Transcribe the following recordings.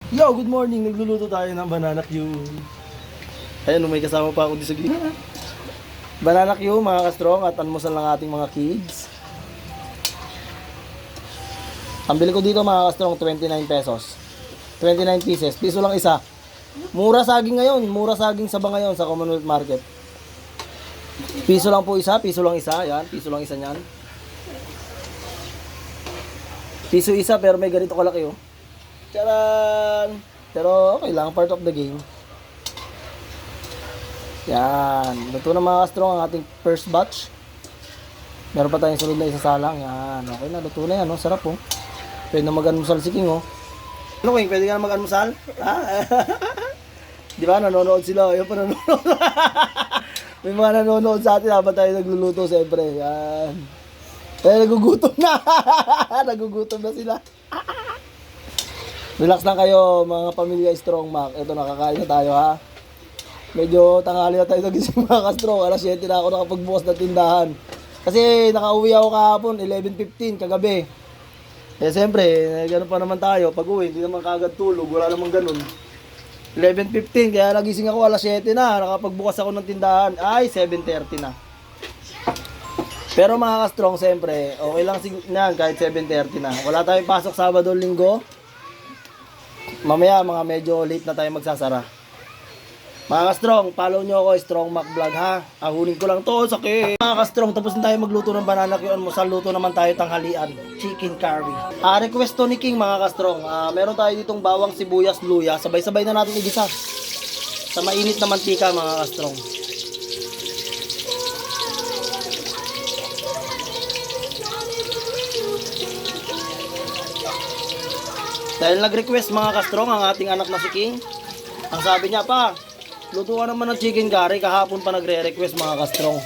Yo, good morning. Nagluluto tayo ng banana Q. Ayun, may kasama pa ako di sa gilid. Banana Q, mga kastrong, at almusal ng ating mga kids. Ang bili ko dito, mga kastrong, 29 pesos. 29 pieces. Piso lang isa. Mura saging ngayon. Mura saging saba ngayon sa Commonwealth Market. Piso lang po isa. Piso lang isa. Yan. Piso lang isa niyan. Piso isa pero may ganito kalaki oh. Charan! Pero okay lang. Part of the game. Yan. Luto na mga kastrong ang ating first batch. Meron pa tayong sunod na isasalang. Yan. Okay na. Luto na yan. Oh. Sarap oh. Pwede na mag-almusal si King oh. Ano King? Pwede ka na mag-almusal? Ha? Di ba? Nanonood sila. Ayun pa nanonood. May mga nanonood sa atin habang tayo nagluluto siyempre. Yan. Kaya nagugutom na. Nagugutom na sila. Relax lang kayo mga pamilya Strong Mac. Ito nakakain na tayo ha. Medyo tanghali na tayo nagising mga ka-strong. Alas 7 na ako nakapagbukas ng tindahan. Kasi nakauwi ako kahapon 11:15 kagabi. Eh siyempre, gano'n pa naman tayo. Pag uwi, hindi naman kagad tulog. Wala namang ganun. 11:15 kaya nagising ako alas 7 na. Nakapagbukas ako ng tindahan. Ay, 7:30 na. Pero mga ka-strong, siyempre, okay lang na kahit 7:30 na. Wala tayong pasok Sabado, Linggo. Mamaya, mga medyo late na tayo magsasara. Mga ka-strong, follow nyo ako, Strong Mac Vlog ha. Ahunin ko lang to, sakit. Mga ka-strong, tapos na tayo magluto ng banana Q. Almusal, luto naman tayo tanghalian. Chicken curry. Request to ni King mga ka-strong. Meron tayo ditong bawang, sibuyas, luya. Sabay-sabay na natin igisa. Sa mainit na mantika mga ka-strong. Dahil nag-request mga ka-strong ang ating anak na si King. Ang sabi niya pa, luto ka naman ng chicken curry. Kahapon pa nagre-request mga ka-strong.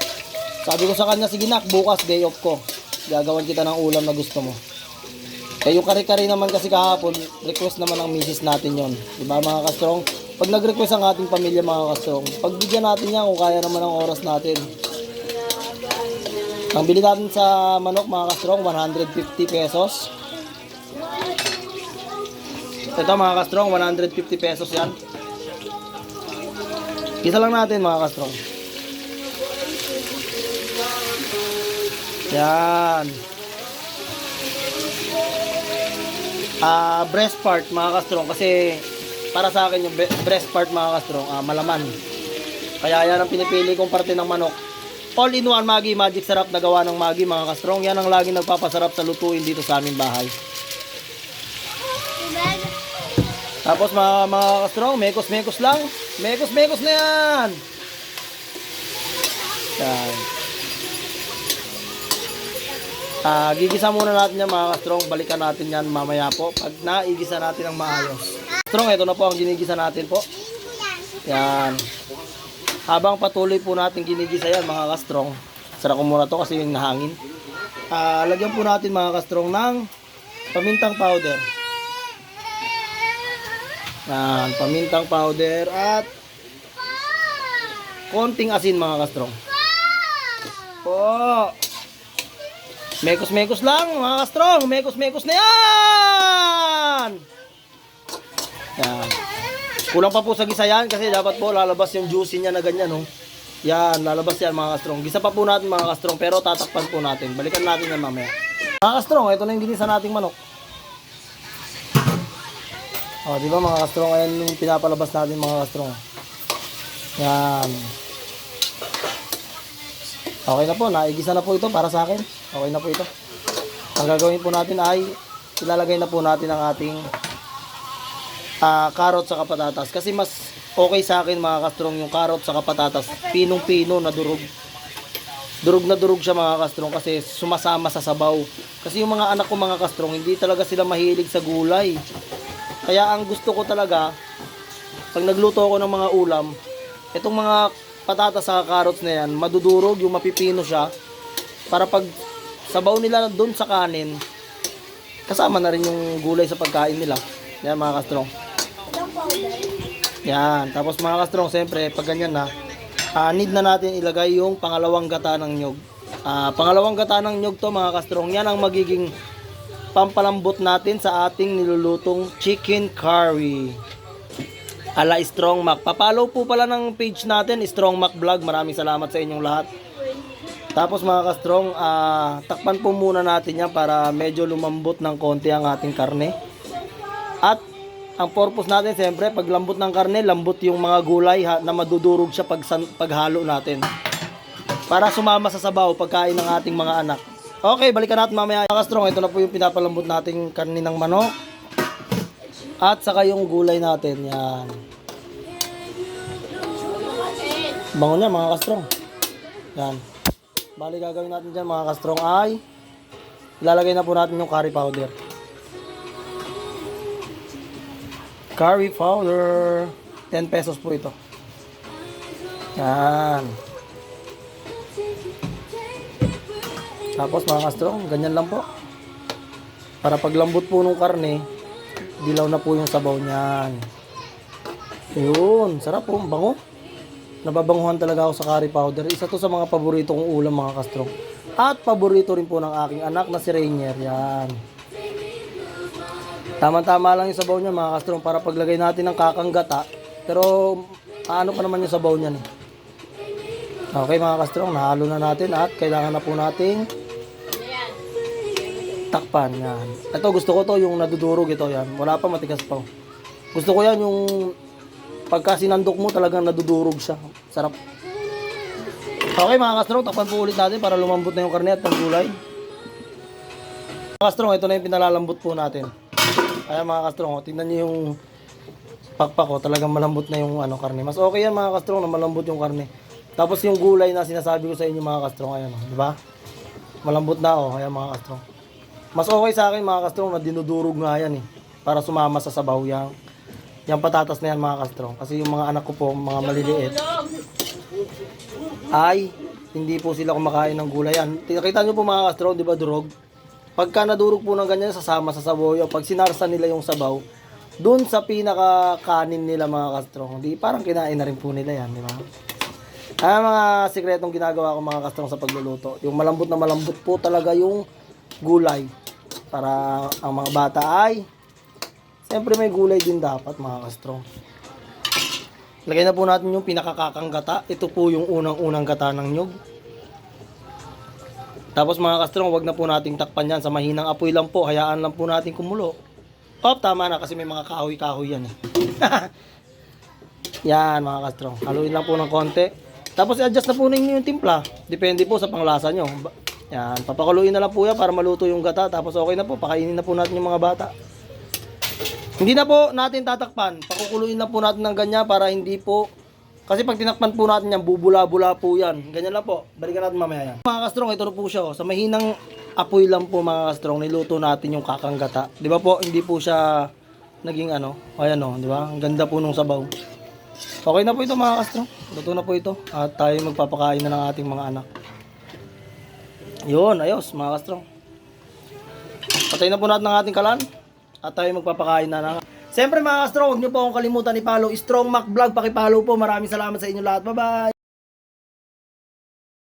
Sabi ko sa kanya, sige nak, bukas day off ko. Gagawan kita ng ulam na gusto mo. Eh yung kare-kare naman kasi kahapon, request naman ng misis natin yon. Diba mga ka-strong? Pag nag-request ang ating pamilya mga ka-strong, pagbigyan natin yan kung kaya naman ang oras natin. Ang bili natin sa manok mga ka-strong, 150 pesos. Ito mga ka-strong, 150 pesos yan. Isa lang natin mga ka-strong. Yan. Breast part mga ka-strong. Kasi para sa akin yung breast part mga ka-strong, malaman. Kaya yan ang pinipili kong parte ng manok. All in one Maggi Magic Sarap na gawa ng Maggi mga ka-strong. Yan ang laging nagpapasarap sa lutuin dito sa aming bahay. Tapos mga ka-strong, mekos-mekos lang. Mekos-mekos na yan. Yan. Gigisa muna natin yan mga ka-strong. Balikan natin yan mamaya po. Pag naigisa natin ang maayos. Strong, ito na po ang ginigisa natin po. Yan. Habang patuloy po natin ginigisa yan mga ka-strong. Sara ko muna to kasi yung nahangin. Lagyan po natin mga ka-strong ng pamintang powder. Yan, pamintang powder at konting asin mga ka-strong. Po. Mekos-mekos lang mga ka-strong. Mekos-mekos na yan. Yan. Kulang pa po sa gisa yan kasi dapat po lalabas yung juicy niya na ganyan. Oh. Yan, lalabas yan mga ka-strong. Gisa pa po natin mga ka-strong pero tatakpan po natin. Balikan natin yan mamaya. Mga ka-strong, ito na yung ginisa nating manok. O, di ba mga ka-strong, ayan yung pinapalabas natin mga ka-strong. Yan. Okay na po, naigisa na po ito para sa akin. Okay na po ito. Ang gagawin po natin ay ilalagay na po natin ang ating carrot sa patatas. Kasi mas okay sa akin mga ka-strong yung carrot sa patatas. Pinong-pino na durog. Durog na durog siya mga ka-strong kasi sumasama sa sabaw. Kasi yung mga anak ko mga ka-strong, hindi talaga sila mahilig sa gulay. Kaya ang gusto ko talaga, pag nagluto ako ng mga ulam, itong mga patatas sa carrots na yan, madudurog, yung mapipino siya, para pag sabaw nila doon sa kanin, kasama na rin yung gulay sa pagkain nila. Yan mga ka-strong. Yan, tapos mga ka-strong, siyempre, pag ganyan na, need na natin ilagay yung pangalawang gata ng nyog. Pangalawang gata ng nyog to mga ka-strong, yan ang magiging pampalambot natin sa ating nilulutong chicken curry. Ala Strong Mac. Papalo po pala ng page natin, Strong Mac Vlog. Maraming salamat sa inyong lahat. Tapos mga ka-strong, takpan po muna natin yan para medyo lumambot ng konti ang ating karne. At ang purpose natin, siyempre, pag lambot ng karne, lambot yung mga gulay na madudurog siya paghalo natin. Para sumama sa sabaw pagkain ng ating mga anak. Okay, balikan natin mamaya. Mga ka-strong, ito na po yung pinapalambot nating karne ng manok. At saka yung gulay natin, yan. Bango niya mga ka-strong. Yan. Bali gagawin natin dyan mga ka-strong ay ilalagay na po natin yung curry powder. Curry powder. 10 pesos po ito. Yan. Tapos mga ka-strong, ganyan lang po. Para paglambot po ng karne, dilaw na po yung sabaw niyan. Yun, sarap po, bango. Nababanguhan talaga ako sa curry powder. Isa to sa mga paborito kong ulam mga ka-strong. At paborito rin po ng aking anak na si Rainier. Yan. Tama-tama lang yung sabaw niya mga ka-strong para paglagay natin ng kakang gata. Pero paano pa naman yung sabaw niyan. Okay mga ka-strong, nahalo na natin at kailangan na po nating takpan. Yan. Ito gusto ko to yung nadudurog ito. Yan. Wala pa, matigas pa. Gusto ko yan yung pagka sinandok mo talagang nadudurog siya. Sarap. Okay mga ka-strong, takpan po ulit natin para lumambot na yung karne at ng gulay. Mga ka-strong, ito na yung pinalalambot po natin. Ayan mga ka-strong, tingnan nyo yung pakpak ko, talagang malambot na yung karne. Mas okay yan mga ka-strong na malambot yung karne. Tapos yung gulay na sinasabi ko sa inyo mga ka-strong, ayan, di ba? Malambot na ayan mga ka-strong. Mas okay sa akin mga ka-strong na dinudurog nga yan para sumama sa sabaw yung patatas na yan mga ka-strong. Kasi yung mga anak ko po, mga maliliit, ay hindi po sila kumakain ng gulay yan. Nakita nyo po mga ka-strong, di ba durog? Pagka nadurog po ng ganyan, sasama sa sabaw yung pag sinarsa nila yung sabaw, dun sa pinaka-kanin nila mga ka-strong, di parang kinain na rin po nila yan, di ba? Mga sikretong ginagawa ko mga ka-strong sa pagluluto. Yung malambot na malambot po talaga yung gulay. Para ang mga bata ay siyempre may gulay din dapat mga ka-strong. Lagay na po natin yung pinakakakang gata. Ito po yung unang-unang gata ng nyug. Tapos mga ka-strong, wag na po nating takpan yan. Sa mahinang apoy lang po. Hayaan lang po natin kumulo. Tama na kasi may mga kahoy-kahoy yan Yan mga ka-strong. Haluin lang po ng konti. Tapos i-adjust na po ninyo yung timpla. Depende po sa panglasa nyo. Yan, papakuluin na lang po yan para maluto yung gata. Tapos okay na po, pakainin na po natin yung mga bata. Hindi na po natin tatakpan. Pakukuluin na po natin ng ganyan para hindi po... Kasi pag tinakpan po natin yan, bubula-bula po yan. Ganyan lang po. Balikan natin mamaya yan. Mga ka-strong, ito na po siya. Sa mahinang apoy lang po mga ka-strong, niluto natin yung kakang gata. Di ba po, hindi po siya naging ayan di ba? Ang ganda po nung sabaw. Okay na po ito mga ka-strong. Luto na po ito. At tayo magpapakain na ng ating mga anak. Yun, ayos mga ka-strong. Patayin na po natin ang ating kalan. At tayo magpapakain na ng... Siyempre mga ka-strong, huwag niyo po akong kalimutan i-follow Strong Mac Vlog. Paki-follow po. Maraming salamat sa inyo lahat. Bye-bye!